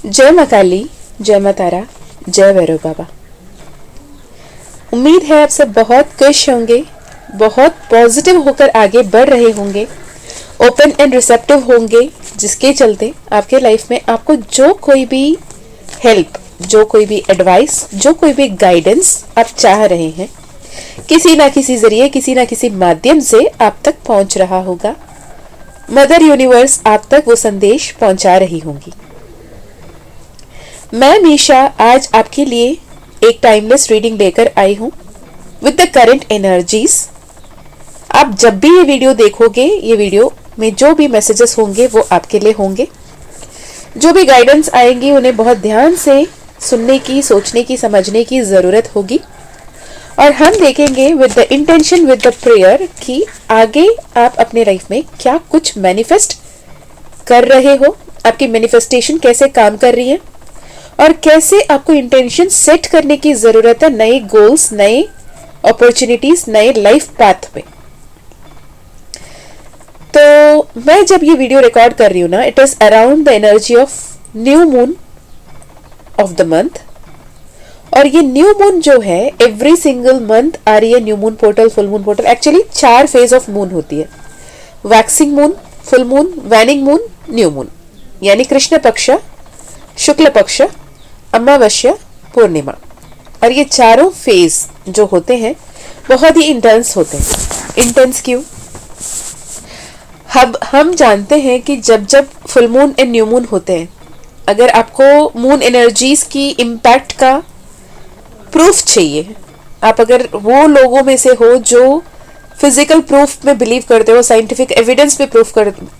जय माँ काली, जय माँ तारा, जय भैरव बाबा। उम्मीद है आप सब बहुत खुश होंगे, बहुत पॉजिटिव होकर आगे बढ़ रहे होंगे, ओपन एंड रिसेप्टिव होंगे, जिसके चलते आपके लाइफ में आपको जो कोई भी हेल्प, जो कोई भी एडवाइस, जो कोई भी गाइडेंस आप चाह रहे हैं, किसी ना किसी जरिए, किसी ना किसी माध्यम से आप तक पहुंच रहा होगा। मदर यूनिवर्स आप तक वो संदेश पहुंचा रही होंगी। मैं मीशा आज आपके लिए एक टाइमलेस रीडिंग लेकर आई हूँ विद द करंट एनर्जीज। आप जब भी ये वीडियो देखोगे, ये वीडियो में जो भी मैसेजेस होंगे वो आपके लिए होंगे। जो भी गाइडेंस आएंगी उन्हें बहुत ध्यान से सुनने की, सोचने की, समझने की ज़रूरत होगी। और हम देखेंगे with the intention, with the prayer कि आगे आप अपने लाइफ में क्या कुछ मैनिफेस्ट कर रहे हो, आपकी मैनिफेस्टेशन कैसे काम कर रही है और कैसे आपको इंटेंशन सेट करने की जरूरत है नए गोल्स, नए अपॉर्चुनिटीज, नए लाइफ पाथ में। तो मैं जब ये वीडियो रिकॉर्ड कर रही हूँ ना, it is around the energy of new moon of the month. और ये न्यू मून जो है एवरी सिंगल मंथ आ रही है। New moon portal, full moon portal, actually 4 phase of moon होती है। Waxing moon, full moon, waning moon, new moon, यानी कृष्ण पक्ष, शुक्ल पक्ष, अमावस्या, पूर्णिमा। और ये चारों फेज जो होते हैं बहुत ही इंटेंस होते हैं। इंटेंस क्यों? हम जानते हैं कि जब जब full moon and new moon होते हैं, अगर आपको मून एनर्जीज की इम्पैक्ट का प्रूफ चाहिए, आप अगर वो लोगों में से हो जो फिजिकल प्रूफ में बिलीव करते हो, साइंटिफिक एविडेंस पे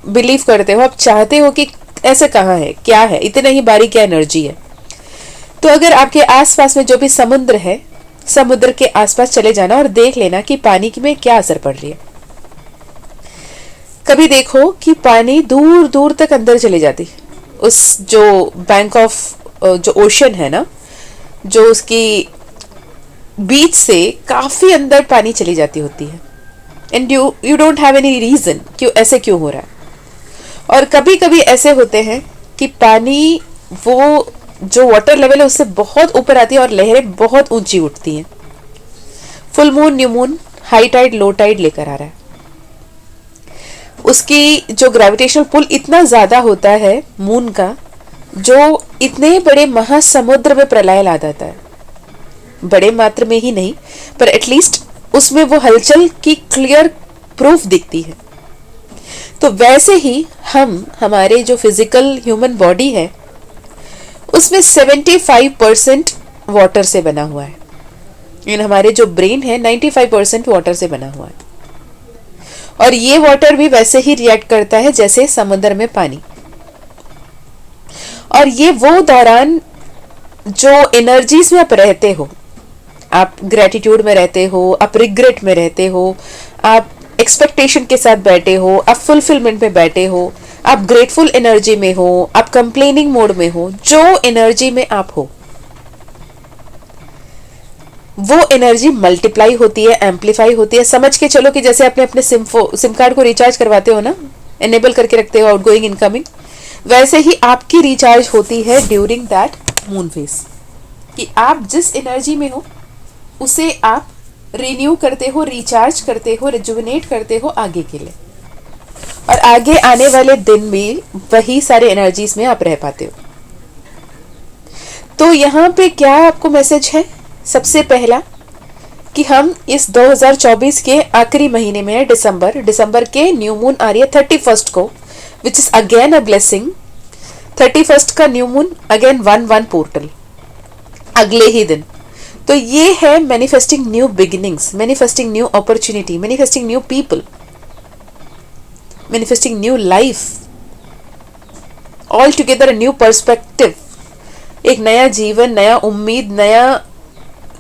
बिलीव करते हो, आप चाहते हो कि ऐसे कहाँ है, क्या है, इतने ही बारी क्या एनर्जी है, तो अगर आपके आसपास में जो भी समुद्र है, समुद्र के आसपास चले जाना और देख लेना कि पानी में क्या असर पड़ रही है। कभी देखो कि पानी दूर दूर तक अंदर चले जाती, उस जो बैंक ऑफ जो ओशन है ना, जो उसकी बीच से काफी अंदर पानी चली जाती होती है, and you don't have any reason क्यों ऐसे क्यों हो रहा है। और कभी कभी ऐसे होते हैं कि पानी, वो जो वाटर लेवल है उससे बहुत ऊपर आती है और लहरें बहुत ऊंची उठती हैं। Full moon, new moon high tide, low tide लेकर आ रहा है। उसकी जो ग्रेविटेशनल पुल इतना ज्यादा होता है मून का, जो इतने बड़े महासमुद्र में प्रलय ला देता है। बड़े मात्रा में ही नहीं, पर एटलीस्ट उसमें वो हलचल की क्लियर प्रूफ दिखती है। तो वैसे ही हमारे जो फिजिकल ह्यूमन बॉडी है उसमें 75% वाटर से बना हुआ है, इन हमारे जो ब्रेन है 95% वाटर से बना हुआ है। और ये वाटर भी वैसे ही रिएक्ट करता है जैसे समुद्र में पानी। और ये वो दौरान जो एनर्जीज में आप रहते हो, आप ग्रेटिट्यूड में रहते हो, आप रिग्रेट में रहते हो, आप एक्सपेक्टेशन के साथ बैठे हो, आप फुलफिलमेंट में बैठे हो, आप ग्रेटफुल एनर्जी में हो, आप कंप्लेनिंग मोड में हो, जो एनर्जी में आप हो वो एनर्जी मल्टीप्लाई होती है, एम्पलीफाई होती है। समझ के चलो कि जैसे आपने अपने सिम कार्ड को रिचार्ज करवाते हो ना, एनेबल करके रखते हो आउटगोइंग इनकमिंग, वैसे ही आपकी रिचार्ज होती है ड्यूरिंग दैट मून फेज, कि आप जिस एनर्जी में हो उसे आप रिन्यू करते हो, रिचार्ज करते हो, रिजुविनेट करते हो आगे के लिए। और आगे आने वाले दिन में वही सारे एनर्जीज में आप रह पाते हो। तो यहाँ पे क्या आपको मैसेज है? सबसे पहला कि हम इस 2024 के आखिरी महीने में दिसंबर के न्यू मून आ रही है 31st को, which is again a blessing. 31st का न्यू मून अगेन 1/1 पोर्टल अगले ही दिन। तो ये है manifesting new beginnings, manifesting new opportunity, manifesting new people, manifesting new life, all together new perspective. एक नया जीवन, नया उम्मीद, नया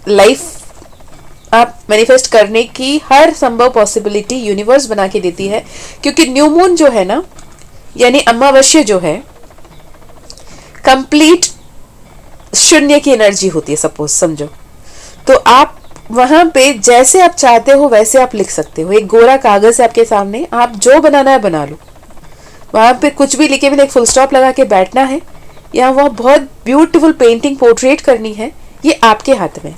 लाइफ आप मैनिफेस्ट करने की हर संभव पॉसिबिलिटी यूनिवर्स बना के देती है। क्योंकि न्यू मून जो है ना, यानी अमावस्या जो है, कंप्लीट शून्य की एनर्जी होती है, सपोज समझो। तो आप वहां पे जैसे आप चाहते हो वैसे आप लिख सकते हो। एक गोरा कागज है आपके सामने, आप जो बनाना है बना लो। वहां पे कुछ भी लिखे बिना एक फुल स्टॉप लगा के बैठना है, या वह बहुत ब्यूटीफुल पेंटिंग पोर्ट्रेट करनी है, ये आपके हाथ में।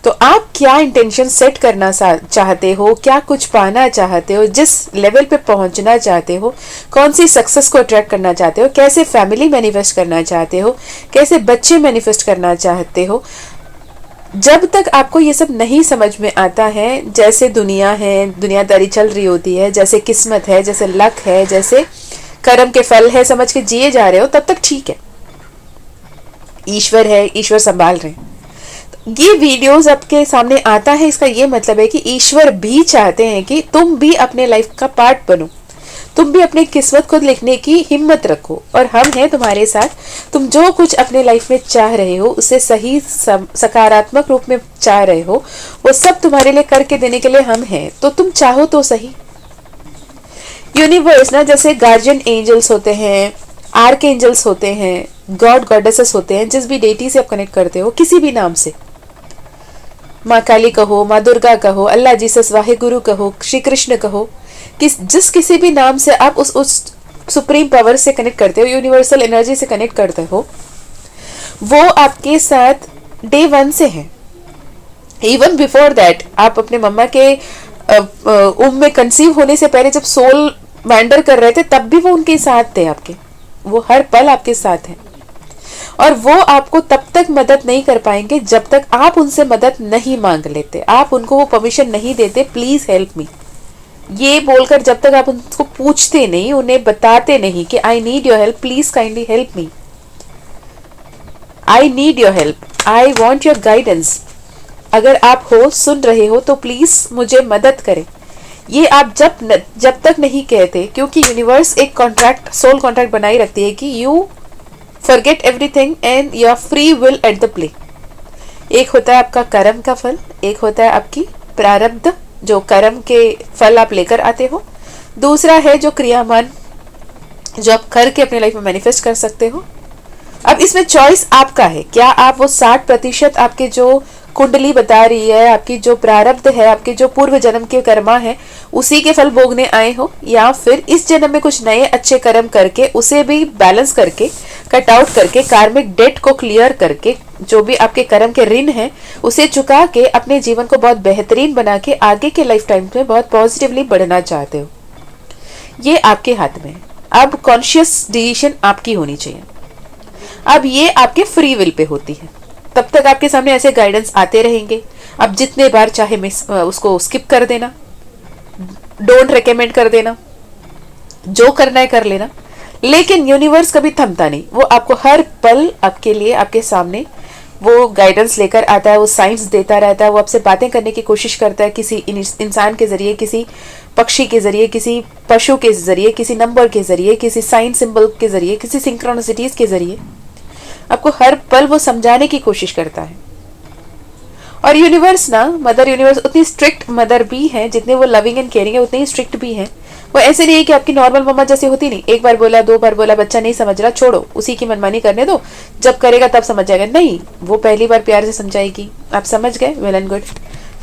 तो आप क्या इंटेंशन सेट करना चाहते हो, क्या कुछ पाना चाहते हो, जिस लेवल पे पहुंचना चाहते हो, कौन सी सक्सेस को अट्रैक्ट करना चाहते हो, कैसे फैमिली मैनिफेस्ट करना चाहते हो, कैसे बच्चे मैनिफेस्ट करना चाहते हो, जब तक आपको ये सब नहीं समझ में आता है, जैसे दुनिया है, दुनियादारी चल रही होती है, जैसे किस्मत है, जैसे लक है, जैसे कर्म के फल है, समझ के जिए जा रहे हो, तब तक ठीक है, ईश्वर है, ईश्वर संभाल रहे हैं। ये वीडियोस आपके सामने आता है, इसका ये मतलब है कि ईश्वर भी चाहते हैं कि तुम भी अपने लाइफ का पार्ट बनो, तुम भी अपनी किस्मत को लिखने की हिम्मत रखो, और हम हैं तुम्हारे साथ। तुम जो कुछ अपने लाइफ में चाह रहे हो, उसे सही सकारात्मक रूप में चाह रहे हो, वो सब तुम्हारे लिए करके देने के लिए हम हैं। तो तुम चाहो तो सही। यूनिवर्स ना, जैसे गार्जियन एंजल्स होते हैं, आर्क एंजल्स होते हैं, गॉड गॉडेसेस होते हैं, जिस भी डेटी से आप कनेक्ट करते हो, किसी भी नाम से, माँ काली कहो, माँ दुर्गा कहो, अल्लाह जीसस वाहे गुरु कहो, श्री कृष्ण कहो, जिस किसी भी नाम से आप उस सुप्रीम पावर से कनेक्ट करते हो, यूनिवर्सल एनर्जी से कनेक्ट करते हो, वो आपके साथ डे 1 से है। इवन बिफोर दैट, आप अपने मम्मा के में कंसीव होने से पहले जब सोल मैंडर कर रहे थे, तब भी वो उनके साथ थे आपके, वो हर पल आपके साथ हैं। और वो आपको तब तक मदद नहीं कर पाएंगे जब तक आप उनसे मदद नहीं मांग लेते, आप उनको वो परमिशन नहीं देते, प्लीज हेल्प मी ये बोलकर, जब तक आप उनको पूछते नहीं, उन्हें बताते नहीं कि I need your help, please kindly help me, I need your help, I want your guidance, अगर आप हो, सुन रहे हो, तो प्लीज मुझे मदद करें। ये आप जब तक नहीं कहते, क्योंकि यूनिवर्स एक कॉन्ट्रैक्ट, सोल कॉन्ट्रैक्ट बनाई रखती है कि you forget everything and your free will at the play. एक होता है आपका कर्म का फल, एक होता है आपकी प्रारब्ध, जो कर्म के फल आप लेकर आते हो, दूसरा है जो क्रियामान, जो आप करके अपने लाइफ में मैनिफेस्ट कर सकते हो। अब इसमें चॉइस आपका है, क्या आप वो 60% आपके जो कुंडली बता रही है, आपकी जो प्रारब्ध है, आपके जो पूर्व जन्म के कर्मा है, उसी के फल भोगने आए हो, या फिर इस जन्म में कुछ नए अच्छे कर्म करके, उसे भी बैलेंस करके, कट आउट करके, कार्मिक डेट को क्लियर करके, जो भी आपके कर्म के ऋण है उसे चुका के, अपने जीवन को बहुत बेहतरीन बना के आगे के लाइफ टाइम में बहुत पॉजिटिवली बढ़ना चाहते हो। ये आपके हाथ में है। अब कॉन्शियस डिसीजन आपकी होनी चाहिए। अब ये आपके फ्री विल पे होती है। तब तक आपके सामने ऐसे गाइडेंस आते रहेंगे, आप जितने बार चाहे उसको स्किप कर देना, डोंट रिकमेंड कर देना, जो करना है कर लेना, लेकिन यूनिवर्स कभी थमता नहीं। वो आपको हर पल आपके लिए, आपके सामने वो गाइडेंस लेकर आता है, वो साइंस देता रहता है, वो आपसे बातें करने की कोशिश करता है, किसी इंसान के जरिए, किसी पक्षी के जरिए, किसी पशु के जरिए, किसी नंबर के जरिए, किसी साइन सिंबल के जरिए, किसी सिंक्रोनिसिटीज के जरिए आपको हर पल वो समझाने की कोशिश करता है। और यूनिवर्स ना, मदर यूनिवर्स उतनी स्ट्रिक्ट मदर भी है, जितने वो लविंग एंड केयरिंग है उतनी ही स्ट्रिक्ट भी है। वो ऐसे नहीं है कि आपकी नॉर्मल मम्मा जैसे होती नहीं, एक बार बोला, 2 बार बोला, बच्चा नहीं समझ रहा, छोड़ो, उसी की मनमानी करने दो, जब करेगा तब समझ जाएगा। नहीं, वो पहली बार प्यार से समझाएगी, आप समझ गए, वेल एंड गुड।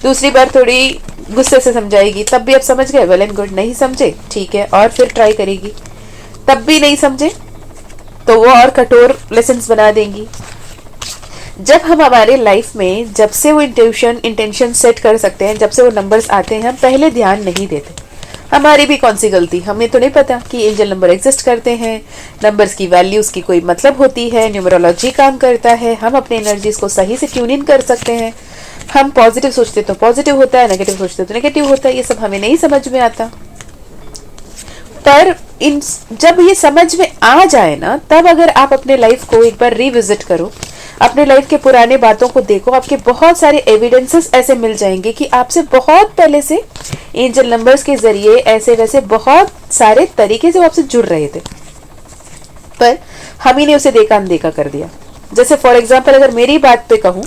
दूसरी बार थोड़ी गुस्से से समझाएगी, तब भी आप समझ गए, वेल एंड गुड। नहीं समझे, ठीक है, और फिर ट्राई करेगी, तब भी नहीं समझे तो वो और कठोर लेसन्स बना देंगी। जब हम हमारे लाइफ में, जब से वो इंटेंशन सेट कर सकते हैं, जब से वो नंबर्स आते हैं, हम पहले ध्यान नहीं देते। हमारी भी कौन सी गलती, हमें तो नहीं पता कि एंजल नंबर एग्जिस्ट करते हैं, नंबर्स की वैल्यूज की कोई मतलब होती है, न्यूमरोलॉजी काम करता है, हम अपने एनर्जीज को सही से ट्यून इन कर सकते हैं, हम पॉजिटिव सोचते तो पॉजिटिव होता है, नेगेटिव सोचते तो नेगेटिव होता है, ये सब हमें नहीं समझ में आता। पर जब ये समझ में आ जाए ना, तब अगर आप अपने लाइफ को एक बार रिविजिट करो, अपने लाइफ के पुराने बातों को देखो, आपके बहुत सारे एविडेंसेस ऐसे मिल जाएंगे कि आपसे बहुत पहले से एंजल नंबर्स के जरिए ऐसे वैसे बहुत सारे तरीके से वो आपसे जुड़ रहे थे, पर हम ही ने उसे देखा अनदेखा कर दिया। जैसे फॉर एग्जाम्पल, अगर मेरी बात पे कहूं,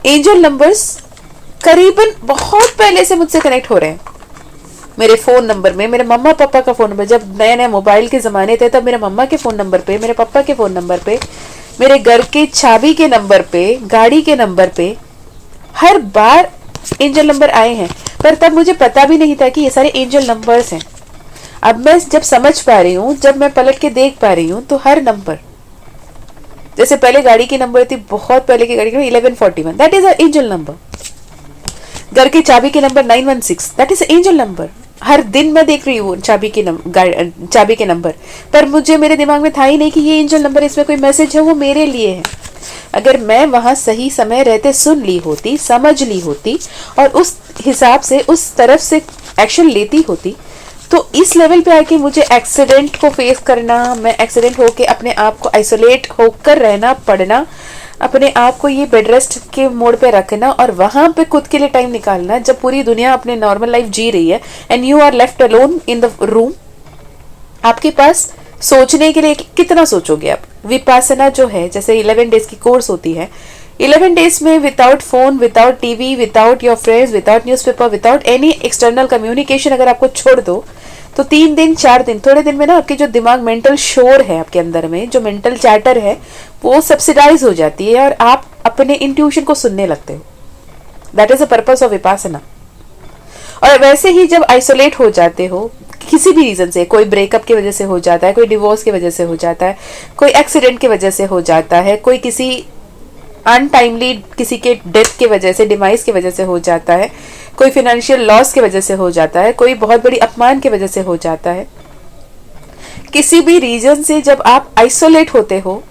एंजल नंबर्स करीबन बहुत पहले से मुझसे कनेक्ट हो रहे हैं। मेरे फोन नंबर में, मेरे मम्मा पापा का फोन नंबर, जब नए नए मोबाइल के जमाने थे, तब मेरे मम्मा के फोन नंबर पे, मेरे पापा के फोन नंबर पे, मेरे घर के चाबी के नंबर पे, गाड़ी के नंबर पे, हर बार एंजल नंबर आए हैं। पर तब मुझे पता भी नहीं था कि ये सारे एंजल नंबर्स हैं। अब मैं जब समझ पा रही हूँ, जब मैं पलट के देख पा रही हूँ, तो हर नंबर जैसे पहले गाड़ी की नंबर थी, बहुत पहले की गाड़ी की 1141, that is a angel number. घर की चाबी की नंबर 916, दैट इज एंजल नंबर। हर दिन मैं देख रही हूँ चाबी के नंबर, पर मुझे मेरे दिमाग में था ही नहीं कि ये एंजल नंबर, इसमें कोई मैसेज है, वो मेरे लिए है। अगर मैं वहां सही समय रहते सुन ली होती, समझ ली होती और उस हिसाब से उस तरफ से एक्शन लेती होती, तो इस लेवल पे आके मुझे एक्सीडेंट को फेस करना, मैं एक्सीडेंट होके अपने आप को आइसोलेट होकर रहना पड़ना, अपने आप को ये बेड रेस्ट के मोड पे रखना और वहां पे खुद के लिए टाइम निकालना, जब पूरी दुनिया अपने नॉर्मल लाइफ जी रही है and you are left alone in the room. आपके पास सोचने के लिए कितना सोचोगे आप? विपासना जो है, जैसे 11 डेज की कोर्स होती है, 11 डेज में without phone, without TV, without your friends, without newspaper, without any external communication अगर आपको छोड़ दो, तो 3 दिन 4 दिन, थोड़े दिन में ना आपके जो दिमाग मेंटल शोर है आपके अंदर में, जो मेंटल चैटर है, वो सब्सिडाइज हो जाती है और आप अपने इंट्यूशन को सुनने लगते हो। That is the purpose of Vipassana. और वैसे ही जब आइसोलेट हो जाते हो किसी भी रीजन से, कोई ब्रेकअप की वजह से हो जाता है, कोई डिवोर्स की वजह से हो जाता है, कोई एक्सीडेंट की वजह से हो जाता है, कोई किसी अनटाइमली किसी के डेथ की वजह से, डिमाइस की वजह से हो जाता है, कोई फाइनेंशियल लॉस की वजह से हो जाता है, कोई बहुत बड़ी अपमान की वजह से हो जाता है, किसी भी रीजन से जब आप आइसोलेट होते हो,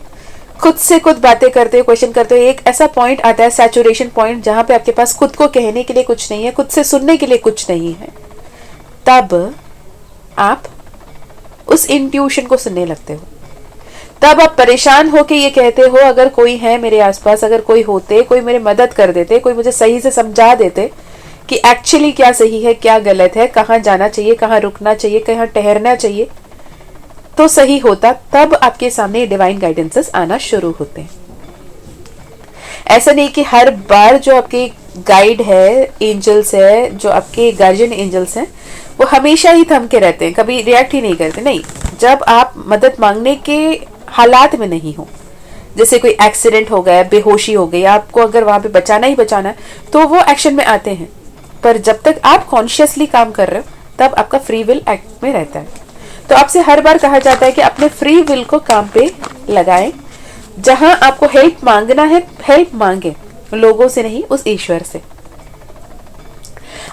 खुद से खुद बातें करते हो, क्वेश्चन करते हो, एक ऐसा पॉइंट आता है, सैचुरेशन पॉइंट, जहां पे आपके पास खुद को कहने के लिए कुछ नहीं है, खुद से सुनने के लिए कुछ नहीं है, तब आप उस इंट्यूशन को सुनने लगते हो। तब आप परेशान होके ये कहते हो, अगर कोई है मेरे आसपास, अगर कोई होते, कोई मेरी मदद कर देते, कोई मुझे सही से समझा देते कि एक्चुअली क्या सही है, क्या गलत है, कहाँ जाना चाहिए, कहाँ रुकना चाहिए, कहाँ ठहरना चाहिए, तो सही होता। तब आपके सामने डिवाइन गाइडेंसेस आना शुरू होते हैं। ऐसा नहीं कि हर बार जो आपके गाइड है, एंजल्स है, जो आपके गार्जियन एंजल्स हैं, वो हमेशा ही थम के रहते हैं, कभी रिएक्ट ही नहीं करते। नहीं, जब आप मदद मांगने के हालात में नहीं हो, जैसे कोई एक्सीडेंट हो गया, बेहोशी हो गई, आपको अगर वहां पे बचाना ही बचाना है, तो वो एक्शन में आते हैं। पर जब तक आप कॉन्शियसली काम कर रहे हो, तब आपका फ्री विल एक्ट में रहता है। तो आपसे हर बार कहा जाता है कि अपने फ्री विल को काम पे लगाएं। जहां आपको हेल्प मांगना है, हेल्प मांगे, लोगों से नहीं, उस ईश्वर से।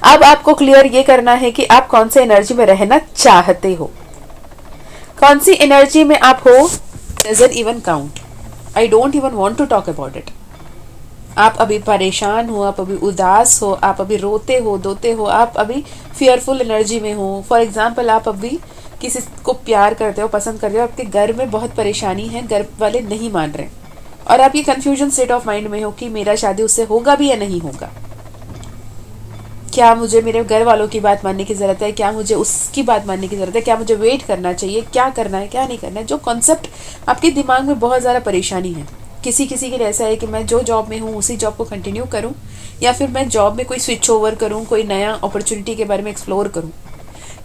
अब आपको क्लियर ये करना है कि आप कौन से एनर्जी में रहना चाहते हो, कौन सी एनर्जी में आप हो। Doesn't even count, I don't even want to talk about it. आप अभी परेशान हो, आप अभी उदास हो, आप अभी रोते हो, धोते हो, आप अभी फियरफुल एनर्जी में हो। फॉर एग्जाम्पल, आप अभी किसी को प्यार करते हो, पसंद करते हो, आपके घर में बहुत परेशानी है, घर वाले नहीं मान रहे, और आप ये कंफ्यूजन स्टेट ऑफ माइंड में हो कि मेरा शादी उससे होगा भी या नहीं होगा, क्या मुझे मेरे घर वालों की बात मानने की ज़रूरत है, क्या मुझे उसकी बात मानने की ज़रूरत है, क्या मुझे वेट करना चाहिए, क्या करना है, क्या नहीं करना है। जो कॉन्सेप्ट आपके दिमाग में बहुत ज़्यादा परेशानी है। किसी किसी के लिए ऐसा है कि मैं जो जॉब में हूँ उसी जॉब को कंटिन्यू करूँ, या फिर मैं जॉब में कोई स्विच ओवर करूँ, कोई नया अपॉर्चुनिटी के बारे में एक्सप्लोर करूँ।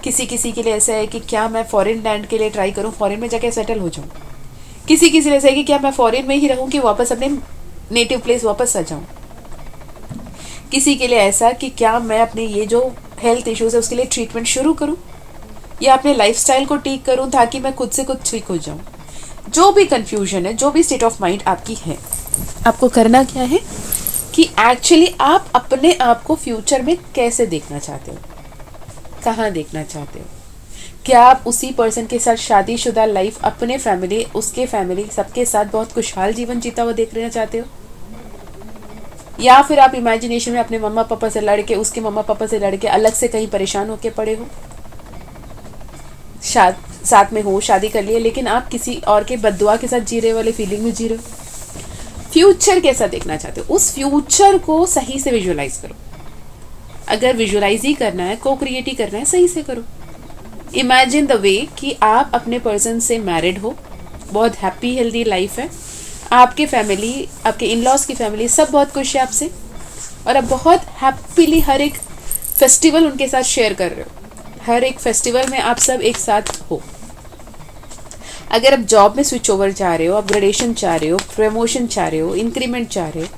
किसी किसी के लिए ऐसा है कि क्या मैं फॉरेन लैंड के लिए ट्राई करूँ, फॉरेन में जाके सेटल हो जाऊँ। किसी किसी लिए ऐसा है कि क्या मैं फॉरेन में ही रहूँ कि वापस अपने नेटिव प्लेस वापस आ जाऊँ। किसी के लिए ऐसा कि क्या मैं अपने ये जो हेल्थ इश्यूज है उसके लिए ट्रीटमेंट शुरू करूं, या अपने लाइफस्टाइल को ठीक करूं ताकि मैं खुद से खुद ठीक हो जाऊं। जो भी कंफ्यूजन है, जो भी स्टेट ऑफ माइंड आपकी है, आपको करना क्या है कि एक्चुअली आप अपने आप को फ्यूचर में कैसे देखना चाहते हो, कहाँ देखना चाहते हो। क्या आप उसी पर्सन के साथ शादीशुदा लाइफ, अपने फैमिली, उसके फैमिली, सबके साथ बहुत खुशहाल जीवन जीता हुआ देख रहना चाहते हो, या फिर आप इमेजिनेशन में अपने मम्मा पापा से लड़के, उसके मम्मा पापा से लड़के अलग से कहीं परेशान होके पड़े हो, साथ में हो, शादी कर लिए, लेकिन आप किसी और के बद्दुआ के साथ जी रहे वाले फीलिंग में जी रहे हो। फ्यूचर कैसा देखना चाहते हो, उस फ्यूचर को सही से विजुअलाइज करो। अगर विजुअलाइज ही करना है, को क्रिएट ही करना है, सही से करो। इमेजिन द वे कि आप अपने पर्सन से मैरिड हो, बहुत हैप्पी हेल्दी लाइफ है, आपके फैमिली, आपके इन लॉज की फैमिली सब बहुत खुश है आपसे, और आप बहुत हैप्पीली हर एक फेस्टिवल उनके साथ शेयर कर रहे हो। हर एक फेस्टिवल में आप सब एक साथ हो। अगर आप जॉब में स्विच ओवर चाह रहे हो, अपग्रेडेशन चाह रहे हो, प्रमोशन चाह रहे हो, इंक्रीमेंट चाह रहे हो,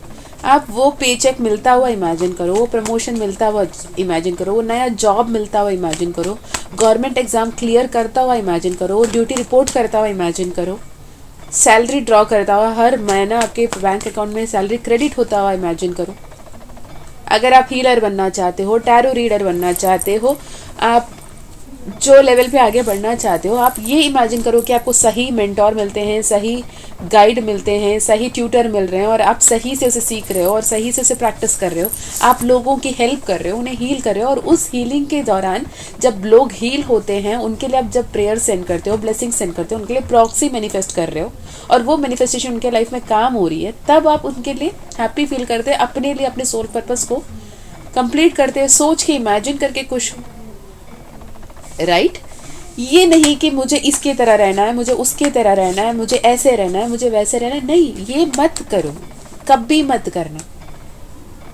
आप वो पे चेक मिलता हुआ इमेजिन करो, वो प्रमोशन मिलता हुआ इमेजिन करो, वो नया जॉब मिलता हुआ इमेजिन करो, गवर्नमेंट एग्जाम क्लियर करता हुआ इमेजिन करो, ड्यूटी रिपोर्ट करता हुआ इमेजिन करो। सैलरी ड्रॉ करता हुआ, हर महीना आपके बैंक अकाउंट में सैलरी क्रेडिट होता हुआ इमेजिन करो। अगर आप हीलर बनना चाहते हो, टैरो रीडर बनना चाहते हो, आप जो लेवल पे आगे बढ़ना चाहते हो, आप ये इमेजिन करो कि आपको सही मेंटोर मिलते हैं, सही गाइड मिलते हैं, सही ट्यूटर मिल रहे हैं और आप सही से उसे सीख रहे हो और सही से उसे प्रैक्टिस कर रहे हो, आप लोगों की हेल्प कर रहे हो, उन्हें हील कर रहे हो। और उस हीलिंग के दौरान जब लोग हील होते हैं उनके लिए आप जब प्रेयर सेंड करते हो, ब्लेसिंग सेंड करते हो, उनके लिए प्रॉक्सी मैनिफेस्ट कर रहे हो और वो मैनिफेस्टेशन उनके लाइफ में काम हो रही है, तब आप उनके लिए हैप्पी फील करते हैं, अपने लिए अपने सोल पर्पस को कंप्लीट करते हैं, सोच के इमेजिन करके खुश हो, राइट। ये नहीं कि मुझे इसकी तरह रहना है, मुझे उसकी तरह रहना है, मुझे ऐसे रहना है, मुझे वैसे रहना है, नहीं, ये मत करो, कभी मत करना।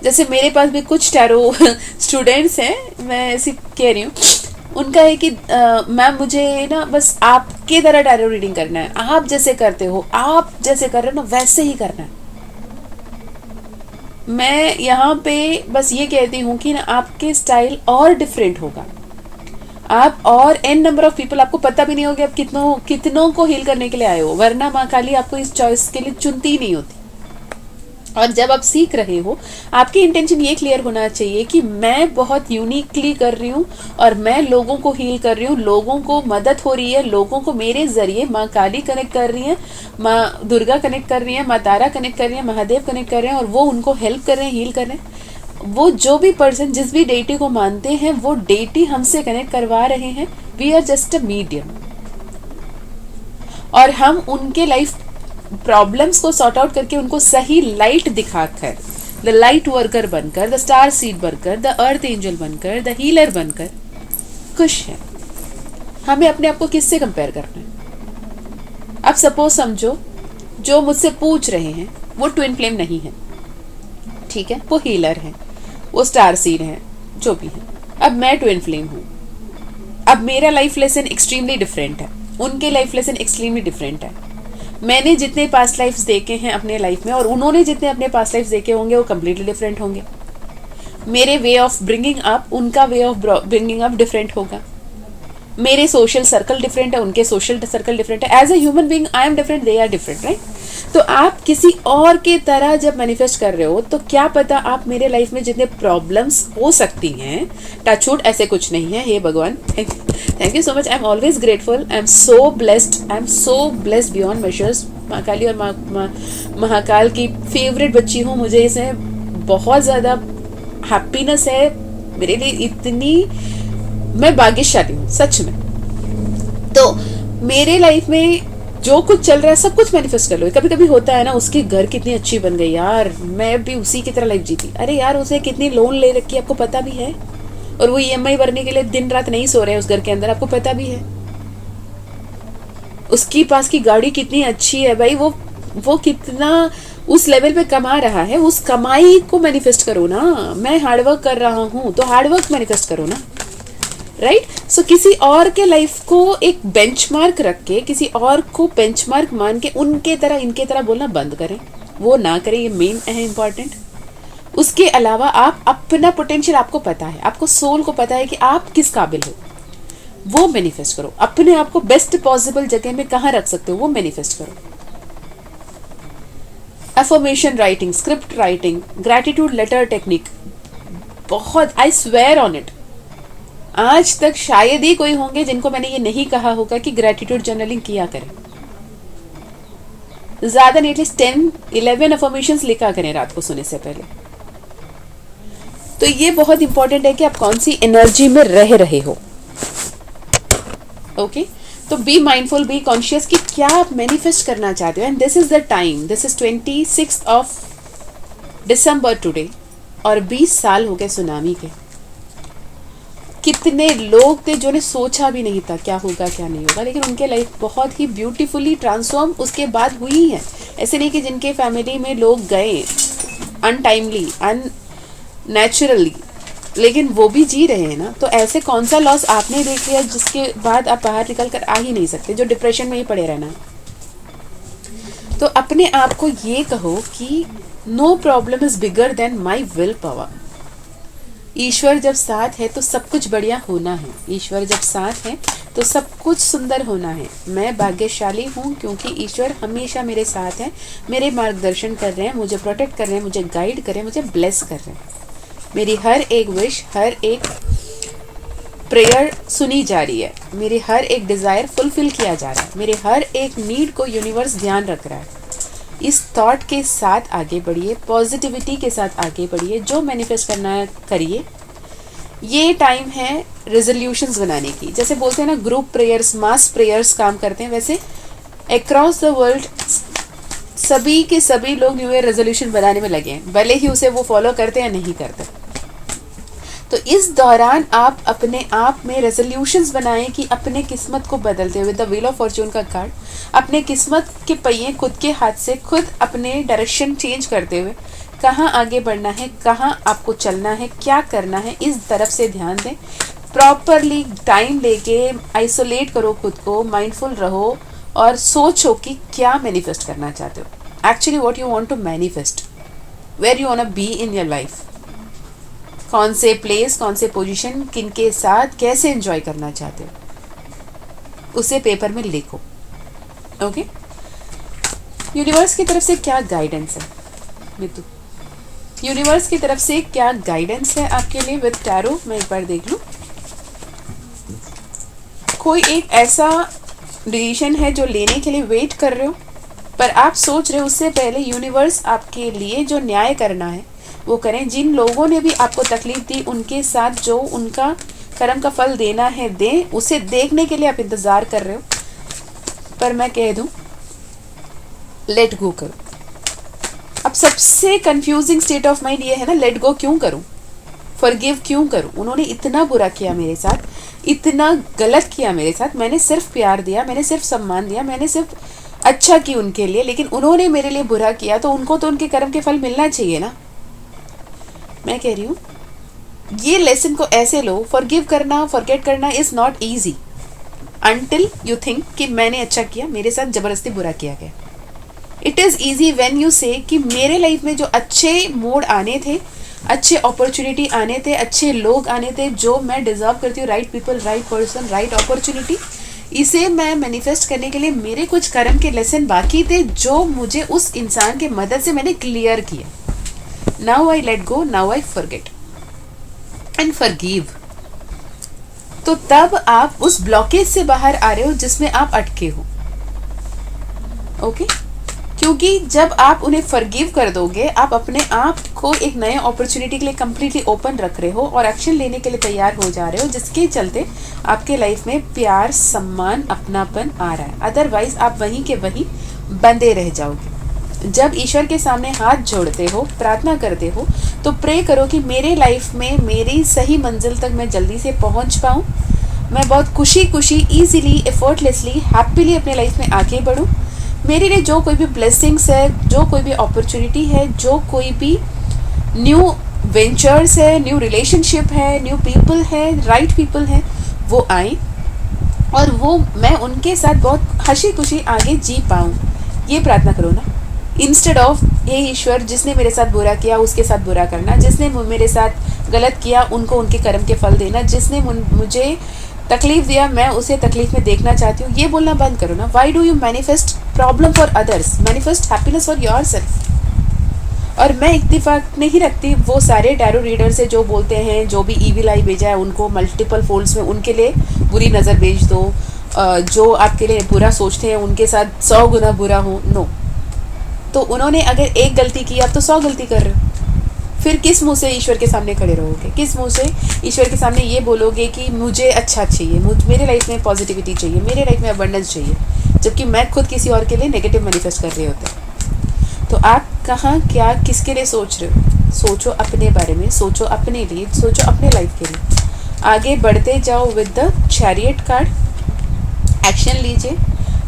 जैसे मेरे पास भी कुछ टैरो स्टूडेंट्स हैं, मैं ऐसी कह रही हूँ, उनका है कि मैम मुझे ना बस आपके तरह टैरो रीडिंग करना है, आप जैसे करते हो, आप जैसे कर रहे हो ना वैसे ही करना है। मैं यहाँ पे बस ये कहती हूँ कि ना आपके स्टाइल और डिफरेंट होगा, आप और एन नंबर ऑफ पीपल, आपको पता भी नहीं होगा आप कितनों को हील करने के लिए आए हो, वरना माँ काली आपको इस चॉइस के लिए चुनती ही नहीं होती। और जब आप सीख रहे हो, आपकी इंटेंशन ये क्लियर होना चाहिए कि मैं बहुत यूनिकली कर रही हूँ और मैं लोगों को हील कर रही हूँ, लोगों को मदद हो रही है, लोगों को मेरे जरिए माँ काली कनेक्ट कर रही है, माँ दुर्गा कनेक्ट कर रही है, माँ तारा कनेक्ट कर रही है, महादेव कनेक्ट कर रहे हैं और वो उनको हेल्प कर रहे हैं, हील कर रहे हैं। वो जो भी पर्सन जिस भी डेटी को मानते हैं वो डेटी हमसे कनेक्ट करवा रहे हैं, we are just a medium. और हम उनके लाइफ प्रॉब्लम्स को सॉर्ट आउट करके उनको सही लाइट दिखाकर, द लाइट वर्कर बनकर, द स्टार सीड बनकर, द अर्थ एंजल बनकर, द हीलर बनकर खुश है। हमें अपने आप को किससे कंपेयर करना है? अब सपोज समझो जो मुझसे पूछ रहे हैं वो ट्विन फ्लेम नहीं है, ठीक है, वो हीलर है, वो स्टार सीड है, जो भी है। अब मैं ट्विन फ्लेम हूँ, अब मेरा लाइफ लेसन एक्सट्रीमली डिफरेंट है, उनके लाइफ लेसन एक्सट्रीमली डिफरेंट है। मैंने जितने पास्ट लाइफ्स देखे हैं अपने लाइफ में और उन्होंने जितने अपने पास्ट लाइफ्स देखे होंगे वो कम्प्लीटली डिफरेंट होंगे। मेरे वे ऑफ ब्रिंगिंग अप, उनका way of bringing up different होगा। मेरे सोशल सर्कल डिफरेंट है, उनके सोशल सर्कल डिफरेंट है। As a human being I am different, they are different, right. तो आप किसी और के तरह जब मैनिफेस्ट कर रहे हो तो क्या पता आप मेरे लाइफ में जितने प्रॉब्लम्स हो सकती हैं, टचवुड ऐसे कुछ नहीं है, हे भगवान, thank you so much, I am always grateful, I am so blessed, I am so blessed beyond measures. माँ काली और महाकाल की फेवरेट बच्ची हूँ, मुझे इसमें बहुत ज़्यादा हैप्पीनेस है, मेरे लिए इतनी, मैं भाग्यशाली हूँ सच में। तो मेरे लाइफ में जो कुछ चल रहा है सब कुछ मैनिफेस्ट कर लो। कभी कभी होता है ना, उसकी घर कितनी अच्छी बन गई यार, मैं भी उसी की तरह लाइफ जीती, अरे यार उसे कितनी लोन ले रखी है आपको पता भी है, और वो ईएमआई भरने के लिए दिन रात नहीं सो रहे हैं उस घर के अंदर, आपको पता भी है। उसकी पास की गाड़ी कितनी अच्छी है भाई, वो कितना उस लेवल पे कमा रहा है, उस कमाई को मैनिफेस्ट करो ना। मैं हार्डवर्क कर रहा हूँ तो हार्डवर्क मैनिफेस्ट करो ना, राइट। सो किसी और के लाइफ को एक बेंचमार्क रख के, किसी और को बेंचमार्क मान के उनके तरह इनके तरह बोलना बंद करें, वो ना करें, ये मेन है इंपॉर्टेंट। उसके अलावा आप अपना पोटेंशियल, आपको पता है, आपको सोल को पता है कि आप किस काबिल हो, वो मैनिफेस्ट करो। अपने आप को बेस्ट पॉसिबल जगह में कहाँ रख सकते हो वो मैनिफेस्ट करो। Affirmation writing, script writing, gratitude letter technique, बहुत, आई स्वेयर ऑन इट, आज तक शायद ही कोई होंगे जिनको मैंने ये नहीं कहा होगा कि ग्रैटिट्यूड जर्नलिंग किया करें। ज्यादा नहीं, एटलीस्ट 10-11 अफर्मेशंस लिखा करें रात को सोने से पहले। तो ये बहुत इंपॉर्टेंट है कि आप कौन सी एनर्जी में रह रहे हो, ओके। तो बी माइंडफुल, बी कॉन्शियस कि क्या आप मैनिफेस्ट करना चाहते हो। And this is the time, this is 26 December today, और 20 साल हो गए सुनामी के। कितने लोग थे जो ने सोचा भी नहीं था क्या होगा क्या नहीं होगा, लेकिन उनके लाइफ बहुत ही ब्यूटीफुली ट्रांसफॉर्म उसके बाद हुई है। ऐसे नहीं कि जिनके फैमिली में लोग गए अनटाइमली, अननेचुरली, लेकिन वो भी जी रहे हैं ना। तो ऐसे कौन सा लॉस आपने देख लिया जिसके बाद आप बाहर निकल कर आ ही नहीं सकते, जो डिप्रेशन में ही पड़े रहना है। तो अपने आप को ये कहो कि no problem is bigger than my will power. ईश्वर जब साथ है तो सब कुछ बढ़िया होना है, ईश्वर जब साथ है तो सब कुछ सुंदर होना है। मैं भाग्यशाली हूँ क्योंकि ईश्वर हमेशा मेरे साथ है, मेरे मार्गदर्शन कर रहे हैं, मुझे प्रोटेक्ट कर रहे हैं, मुझे गाइड कर रहे हैं, मुझे ब्लेस कर रहे हैं। मेरी हर एक विश, हर एक प्रेयर सुनी जा रही है, मेरी हर एक डिज़ायर फुलफिल किया जा रहा है, मेरे हर एक नीड को यूनिवर्स ध्यान रख रहा है। इस थॉट के साथ आगे बढ़िए, पॉजिटिविटी के साथ आगे बढ़िए, जो मैनिफेस्ट करना है करिए। ये टाइम है रेजोल्यूशंस बनाने की। जैसे बोलते हैं ना ग्रुप प्रेयर्स, मास प्रेयर्स काम करते हैं, वैसे अक्रॉस द वर्ल्ड सभी के सभी लोग न्यू ईयर रेजोल्यूशन बनाने में लगे हैं, भले ही उसे वो फॉलो करते हैं या नहीं करते। तो इस दौरान आप अपने आप में रेजोल्यूशंस बनाएं कि अपने किस्मत को बदलते हुए, द व्हील ऑफ फॉर्चून का कार्ड, अपने किस्मत के पहिए खुद के हाथ से खुद अपने डायरेक्शन चेंज करते हुए कहाँ आगे बढ़ना है, कहाँ आपको चलना है, क्या करना है, इस तरफ से ध्यान दें। प्रॉपरली टाइम लेके आइसोलेट करो खुद को, माइंडफुल रहो और सोचो कि क्या मैनिफेस्ट करना चाहते हो, actually what you want to manifest, where you want to be in your life, कौन से प्लेस, कौन से पोजीशन, किन के साथ कैसे एंजॉय करना चाहते हो, उसे पेपर में लिखो। ओके, यूनिवर्स की तरफ से क्या गाइडेंस है मितू, यूनिवर्स की तरफ से क्या गाइडेंस है आपके लिए विद टैरो, मैं एक बार देख लूं। कोई एक ऐसा डिसीजन है जो लेने के लिए वेट कर रहे हो, पर आप सोच रहे हो उससे पहले यूनिवर्स आपके लिए जो न्याय करना है वो करें। जिन लोगों ने भी आपको तकलीफ दी उनके साथ जो उनका कर्म का फल देना है दें, उसे देखने के लिए आप इंतज़ार कर रहे हो। पर मैं कह दूं, लेट गो करो। अब सबसे कंफ्यूजिंग स्टेट ऑफ माइंड ये है ना, लेट गो क्यों करूं, फॉरगिव क्यों करूं। उन्होंने इतना बुरा किया मेरे साथ, इतना गलत किया मेरे साथ, मैंने सिर्फ प्यार दिया, मैंने सिर्फ सम्मान दिया, मैंने सिर्फ अच्छा की उनके लिए, लेकिन उन्होंने मेरे लिए बुरा किया, तो उनको तो उनके कर्म के फल मिलना चाहिए ना। मैं कह रही हूँ ये लेसन को ऐसे लो, फॉरगिव करना, फॉरगेट करना is not easy until you think कि मैंने अच्छा किया, मेरे साथ जबरदस्ती बुरा किया गया। It is easy when you से कि मेरे लाइफ में जो अच्छे मोड आने थे, अच्छे अपॉर्चुनिटी आने थे, अच्छे लोग आने थे जो मैं डिजर्व करती हूँ, right people, right person, right opportunity, इसे मैं मैनिफेस्ट करने के लिए मेरे कुछ कर्म के लेसन बाकी थे जो मुझे उस इंसान के मदद से मैंने क्लियर किया। Now I let go, now I forget and forgive. तो तब आप उस ब्लॉकेज से बाहर आ रहे हो जिसमें आप अटके हो। ओके, क्योंकि जब आप उन्हें फॉरगिव कर दोगे, आप अपने आप को एक नए अपॉर्चुनिटी के लिए कंप्लीटली ओपन रख रहे हो और एक्शन लेने के लिए तैयार हो जा रहे हो, जिसके चलते आपके लाइफ में प्यार, सम्मान, अपनापन आ रहा है। अदरवाइज आप वहीं के वहीं बंधे रह जाओगे। जब ईश्वर के सामने हाथ जोड़ते हो, प्रार्थना करते हो, तो प्रे करो कि मेरे लाइफ में मेरी सही मंजिल तक मैं जल्दी से पहुंच पाऊं, मैं बहुत खुशी खुशी, ईजीली, एफर्टलेसली, हैप्पीली अपने लाइफ में आगे बढ़ूं। मेरे लिए जो कोई भी ब्लेसिंग्स है, जो कोई भी अपॉर्चुनिटी है, जो कोई भी न्यू वेंचर्स है, न्यू रिलेशनशिप है, न्यू पीपल है, राइट पीपल है, वो आए और वो मैं उनके साथ बहुत हंसी खुशी आगे जी पाऊँ। ये प्रार्थना करो ना, इंस्टेड ऑफ हे ईश्वर जिसने मेरे साथ बुरा किया उसके साथ बुरा करना, जिसने मेरे साथ गलत किया उनको उनके कर्म के फल देना, जिसने मुझे तकलीफ दिया मैं उसे तकलीफ में देखना चाहती हूँ, ये बोलना बंद करो ना। Why do you manifest problem for others, manifest happiness for your self. और मैं इत्तेफाक नहीं रखती वो सारे टैरो रीडर से जो बोलते हैं जो भी ईविल आई भेजा है उनको मल्टीपल फोल्ड्स में उनके लिए बुरी नज़र भेज दो, जो आपके लिए बुरा सोचते हैं उनके साथ 100 गुना बुरा हो। नो, तो उन्होंने अगर एक गलती की, आप तो 100 गलती कर रहे हो। फिर किस मुंह से ईश्वर के सामने खड़े रहोगे, किस मुंह से ईश्वर के सामने ये बोलोगे कि मुझे अच्छा चाहिए, मेरे लाइफ में पॉजिटिविटी चाहिए, मेरे लाइफ में अबंडेंस चाहिए, जबकि मैं खुद किसी और के लिए नेगेटिव मैनिफेस्ट कर रहे होते हैं। तो आप कहाँ क्या किसके लिए सोच रहे हो, सोचो अपने बारे में, सोचो अपने लिए, सोचो अपने लाइफ के लिए, आगे बढ़ते जाओ with the chariot card. Action लीजिए।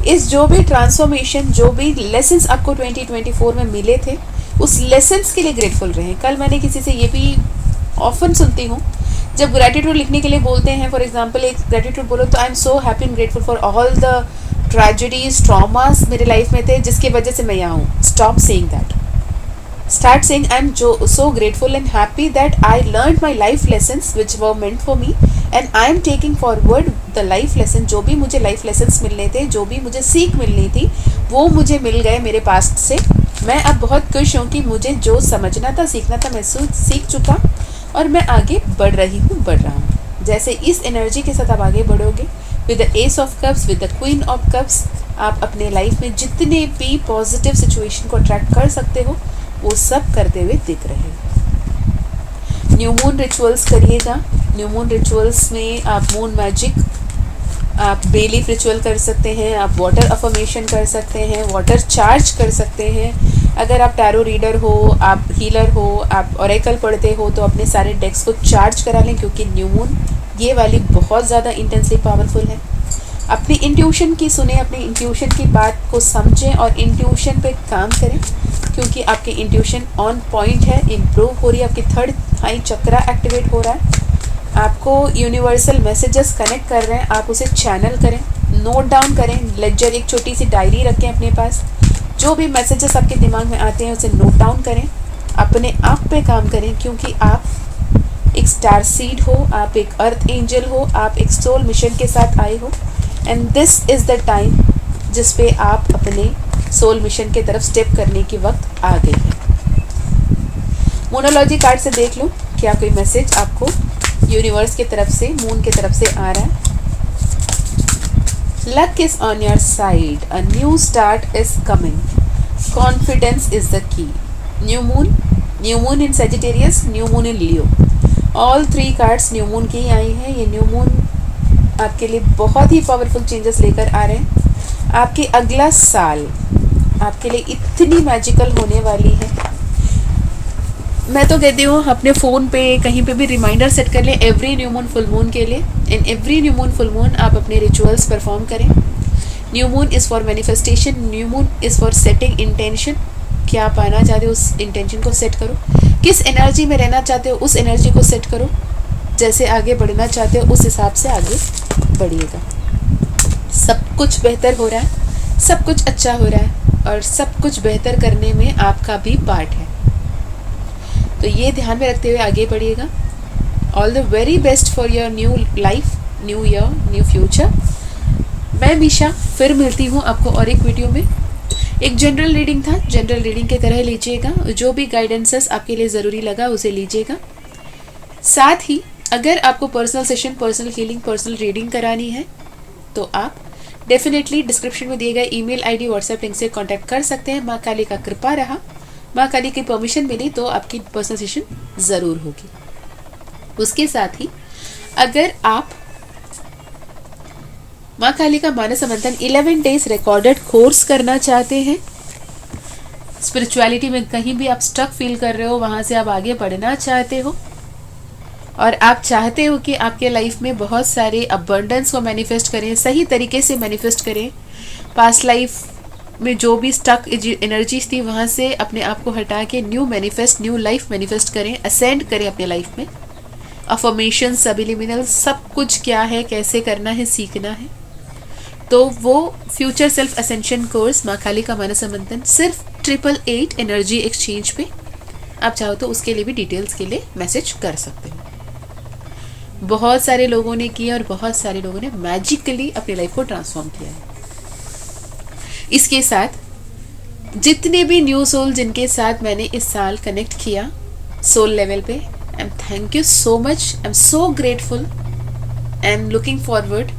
इस जो भी ट्रांसफॉर्मेशन, जो भी लेसन्स आपको 2024 में मिले थे, उस लेसन्स के लिए ग्रेटफुल रहें। कल मैंने किसी से ये भी ऑफन सुनती हूँ, जब ग्रैटिट्यूड लिखने के लिए बोलते हैं, फॉर एग्जांपल एक ग्रैटिट्यूड बोलो तो I am so happy and grateful for all the tragedies, traumas मेरे लाइफ में थे जिसकी वजह से मैं यहाँ हूँ। Stop saying that. Start saying I'm so grateful and happy that I learned my life lessons which were meant for me and I am taking forward the life lesson. जो भी मुझे life lessons मिलने थे, जो भी मुझे सीख मिलनी थी, वो मुझे मिल गए मेरे पास्ट से. मैं अब बहुत खुश हूँ कि मुझे जो समझना था, सीखना था, मैं सीख चुका और मैं आगे बढ़ रहा हूँ. जैसे इस एनर्जी के साथ आप आगे बढ़ोगे with the S of cups, with the queen of cups, आप अपने लाइफ में जितने भी पॉजिटिव सिचुएशन को अट्रैक्ट कर सकते हो वो सब करते हुए दिख रहे हैं. न्यू मून रिचुअल्स करिएगा. न्यू मून रिचुअल्स में आप मून मैजिक, आप बेलीफ रिचुअल कर सकते हैं, आप वाटर अफर्मेशन कर सकते हैं, वाटर चार्ज कर सकते हैं. अगर आप टैरो रीडर हो, आप हीलर हो, आप ऑरेकल पढ़ते हो तो अपने सारे डेक्स को चार्ज करा लें क्योंकि न्यू मून ये वाली बहुत ज़्यादा इंटेंसली पावरफुल है. अपनी इंट्यूशन की सुने, अपनी इंट्यूशन की बात को समझें और इंट्यूशन पे काम करें क्योंकि आपकी इंट्यूशन ऑन पॉइंट है, इम्प्रूव हो रही है, आपकी थर्ड आई चक्रा एक्टिवेट हो रहा है, आपको यूनिवर्सल मैसेजेस कनेक्ट कर रहे हैं, आप उसे चैनल करें, नोट डाउन करें, लेजर एक छोटी सी डायरी रखें अपने पास, जो भी मैसेजेस आपके दिमाग में आते हैं उसे नोट डाउन करें, अपने आप पे काम करें क्योंकि आप एक स्टार सीड हो, आप एक अर्थ एंजल हो, आप एक सोल मिशन के साथ आए हो and this is the time जिस पे आप अपने सोल मिशन के तरफ स्टेप करने की वक्त आ गई है. मोनोलॉजी कार्ड से देख लो क्या कोई मैसेज आपको यूनिवर्स की तरफ से, मून की तरफ से आ रहा है. Luck is on your side, a new start is coming, confidence is the key. New moon in Sagittarius, new moon in Leo, all 3 cards new moon की ही आई हैं. ये न्यू मून आपके लिए बहुत ही पावरफुल चेंजेस लेकर आ रहे हैं. आपके अगला साल आपके लिए इतनी मैजिकल होने वाली है. मैं तो कहती हूँ अपने फ़ोन पे कहीं पे भी रिमाइंडर सेट कर लें every new moon full moon के लिए. In every new moon full moon आप अपने रिचुअल्स परफॉर्म करें. New moon is for manifestation, new moon is for setting intention. क्या पाना चाहते हो उस इंटेंशन को सेट करो, किस एनर्जी में रहना चाहते हो उस एनर्जी को सेट करो, जैसे आगे बढ़ना चाहते हो उस हिसाब से आगे बढ़िएगा. सब कुछ बेहतर हो रहा है, सब कुछ अच्छा हो रहा है और सब कुछ बेहतर करने में आपका भी पार्ट है. तो ये ध्यान में रखते हुए आगे बढ़िएगा. All the very best for your new life, new year, new future. मैं मीशा फिर मिलती हूँ आपको और एक वीडियो में. एक जनरल रीडिंग था, जनरल रीडिंग की तरह लीजिएगा, जो भी गाइडेंसेस आपके लिए ज़रूरी लगा उसे लीजिएगा. साथ ही अगर आपको personal session, personal healing, personal reading करानी है तो आप डेफिनेटली डिस्क्रिप्शन में दिए गए ईमेल आईडी, व्हाट्सएप लिंक से कांटेक्ट कर सकते हैं. माँ काली का कृपा रहा, माँ काली की परमिशन मिली तो आपकी पर्सनल सेशन ज़रूर होगी. उसके साथ ही अगर आप माँ काली का मानस मंथन 11 डेज रिकॉर्डेड कोर्स करना चाहते हैं, स्पिरिचुअलिटी में कहीं भी आप स्टक फील कर रहे हो, वहाँ से आप आगे बढ़ना चाहते हो और आप चाहते हो कि आपके लाइफ में बहुत सारे अबंडेंस को मैनिफेस्ट करें, सही तरीके से मैनिफेस्ट करें, पास्ट लाइफ में जो भी स्टक एनर्जीज थी वहाँ से अपने आप को हटा के न्यू लाइफ मैनिफेस्ट करें, असेंड करें अपने लाइफ में. अफर्मेशन, सबलिमिनल, सब कुछ क्या है, कैसे करना है, सीखना है. तो वो फ्यूचर सेल्फ असेंशन कोर्स माँ काली का मानस मंथन सिर्फ 888 एनर्जी एक्सचेंज पे, आप चाहो तो उसके लिए भी डिटेल्स के लिए मैसेज कर सकते हो. बहुत सारे लोगों ने किया और बहुत सारे लोगों ने मैजिकली अपनी लाइफ को ट्रांसफॉर्म किया है. इसके साथ जितने भी न्यू सोल जिनके साथ मैंने इस साल कनेक्ट किया सोल लेवल पे, I am thank you so much, I am so grateful, I am looking forward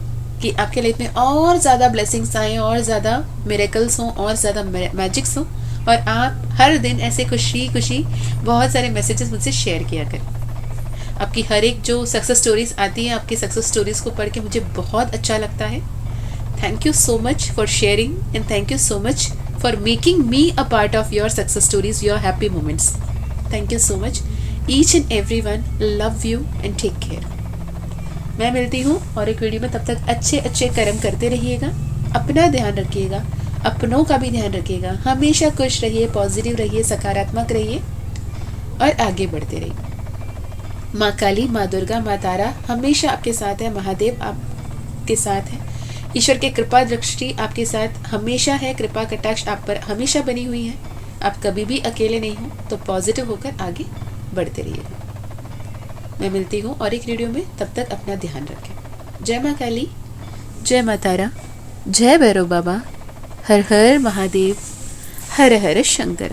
कि आपके लाइफ में और ज़्यादा ब्लेसिंग्स आएँ, और ज़्यादा मिरेकल्स हों, और ज़्यादा मैजिक्स हों और आप हर दिन ऐसे खुशी बहुत सारे मैसेजेस मुझसे शेयर किया करें. आपकी हर एक जो सक्सेस स्टोरीज आती हैं, आपकी सक्सेस स्टोरीज़ को पढ़ के मुझे बहुत अच्छा लगता है. Thank you so much for sharing and thank you so much for making me a part of your success stories, your happy moments. Thank you so much each and every one. Love you and take care. मैं मिलती हूँ और एक video में. तब तक अच्छे कर्म करते रहिएगा, अपना ध्यान रखिएगा, अपनों का भी ध्यान रखिएगा. हमेशा खुश रहिए, पॉजिटिव रहिए, सकारात्मक रहिए और आगे बढ़ते रहिए. माँ काली, माँ दुर्गा, माँ तारा हमेशा आपके साथ है. महादेव आपके साथ है. ईश्वर की कृपा दृष्टि आपके साथ हमेशा है. कृपा कटाक्ष आप पर हमेशा बनी हुई है. आप कभी भी अकेले नहीं हो, तो पॉजिटिव होकर आगे बढ़ते रहिएगा। मैं मिलती हूँ और एक वीडियो में, तब तक अपना ध्यान रखें। जय माँ काली, जय माँ तारा, जय भैरव बाबा, हर हर महादेव, हर हर शंकर।